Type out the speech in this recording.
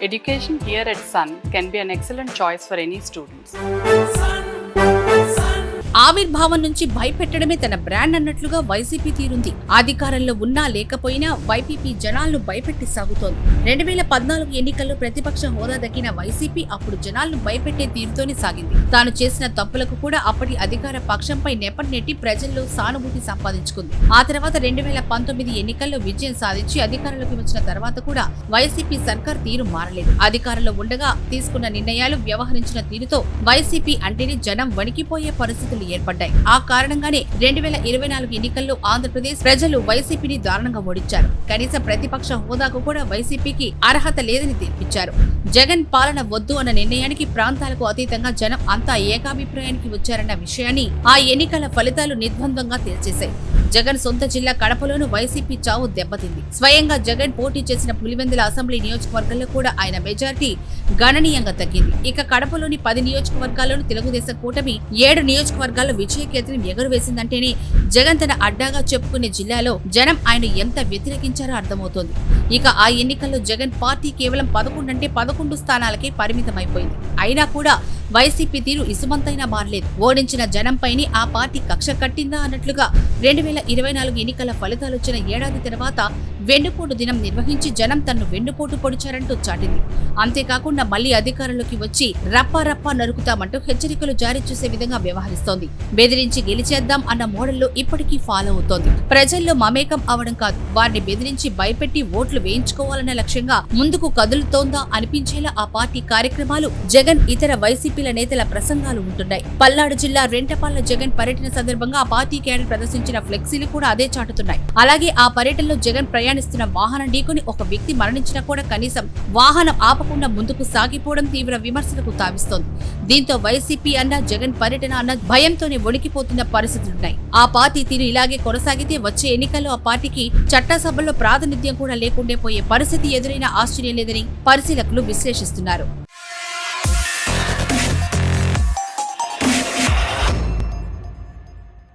Education here at Sun can be an excellent choice for any students. ఆవిర్భావం నుంచి భయపెట్టడమే తన brand అన్నట్లుగా YCP తీరుంది. అధికారంలో ఉన్నా లేకపోయినా వైసీపీ జనాలను భయపెట్టి సాగుతోంది. 2014 ఎన్నికల్లో ప్రతిపక్ష హోదా దక్కిన వైసీపీ అప్పుడు జనాలను భయపెట్టే తీరుతోనే సాగింది. తాను చేసిన తప్పులకు కూడా అప్పటి అధికార పక్షంపై నెట్టి ప్రజల్లో సానుభూతి సంపాదించుకుంది. ఆ తర్వాత 2019 ఎన్నికల్లో విజయం సాధించి అధికారంలోకి వచ్చిన తర్వాత కూడా వైసీపీ సర్కార్ తీరు మారలేదు. అధికారంలో ఉండగా తీసుకున్న నిర్ణయాలు, వ్యవహరించిన తీరుతో వైసీపీ అంటేనే జనం వణికిపోయే పరిస్థితులు ఏర్పడ్డాయి. ఆ కారణంగానే 2024 ఎన్నికల్లో ఆంధ్రప్రదేశ్ ప్రజలు వైసీపీని దారుణంగా ఓడించారు. కనీస ప్రతిపక్ష హోదాకు కూడా వైసీపీకి అర్హత లేదని తీర్పిచ్చారు. జగన్ పాలన వద్దు అన్న నిర్ణయానికి ప్రాంతాలకు అతీతంగా జనం అంతా ఏకాభిప్రాయానికి వచ్చారన్న విషయాన్ని ఆ ఎన్నికల ఫలితాలు నిర్ద్వంద్వంగా తేల్చేశాయి. జగన్ సొంత జిల్లా కడపలోనూ వైసీపీ చావు దెబ్బతింది. స్వయంగా జగన్ పోటీ చేసిన పులివెందుల అసెంబ్లీ నియోజకవర్గంలో కూడా ఆయన మెజారిటీ గణనీయంగా తగ్గింది. ఇక కడపలోని 10 నియోజకవర్గాల్లోనూ తెలుగుదేశం కూటమి 7 నియోజకవర్గాల్లో విజయకేతనం ఎగురవేసిందంటేనే జగన్ తన అడ్డాగా చెప్పుకునే జిల్లాలో జనం ఆయన ఎంత వ్యతిరేకించారో అర్థమవుతోంది. ఇక ఆ ఎన్నికల్లో జగన్ పార్టీ కేవలం 11 అంటే 11 స్థానాలకే పరిమితమైపోయింది. అయినా కూడా వైసీపీ తీరు ఇసుమంతైనా మారలేదు. ఓడించిన జనంపైని ఆ పార్టీ కక్ష కట్టిందా అన్నట్లుగా 2024 ఎన్నికల ఫలితాలు వచ్చిన ఏడాది తర్వాత వెన్నుపోటు దినం నిర్వహించి జనం తన్ను వెన్నుపోటు పొడిచారంటూ చాటింది. అంతేకాకుండా మళ్లీ అధికారంలోకి వచ్చి రప్పా నరుకుతామంటూ హెచ్చరికలు జారీ చేసే విధంగా వ్యవహరిస్తోంది. బెదిరించి గెలిచేద్దాం అన్న మోడల్లో ఇప్పటికీ ఫాలో అవుతోంది. ప్రజల్లో మమేకం అవడం కాదు, వారిని బెదిరించి భయపెట్టి ఓట్లు వేయించుకోవాలన్న లక్ష్యంగా ముందుకు కదులుతోందా అనిపించేలా ఆ పార్టీ కార్యక్రమాలు, జగన్ ఇతర వైసీపీల నేతల ప్రసంగాలు ఉంటున్నాయి. పల్నాడు జిల్లా రెంటపాళ్ల జగన్ పర్యటన సందర్భంగా ఆ పార్టీ క్యాడర్ ప్రదర్శించిన ఫ్లెక్సీలు కూడా అదే చాటుతున్నాయి. అలాగే ఆ పర్యటనలో జగన్ ప్రయాణిస్తున్న వాహనం ఢీకొని ఒక వ్యక్తి మరణించినా కూడా కనీసం వాహనం ఆపకుండా ముందుకు సాగిపోవడం తీవ్ర విమర్శలకు తావిస్తోంది. దీంతో వైసీపీ అన్న, జగన్ పర్యటన అన్న భయంతోనే వణికిపోతున్న పరిస్థితులున్నాయి. ఆ పార్టీ తీరు ఇలాగే కొనసాగితే వచ్చే ఎన్నికల్లో ఆ పార్టీకి చట్టసభల్లో ప్రాతినిధ్యం కూడా లేకుండా పోయే పరిస్థితి ఎదురైన ఆశ్చర్యం లేదని పరిశీలకులు విశ్లేషిస్తున్నారు.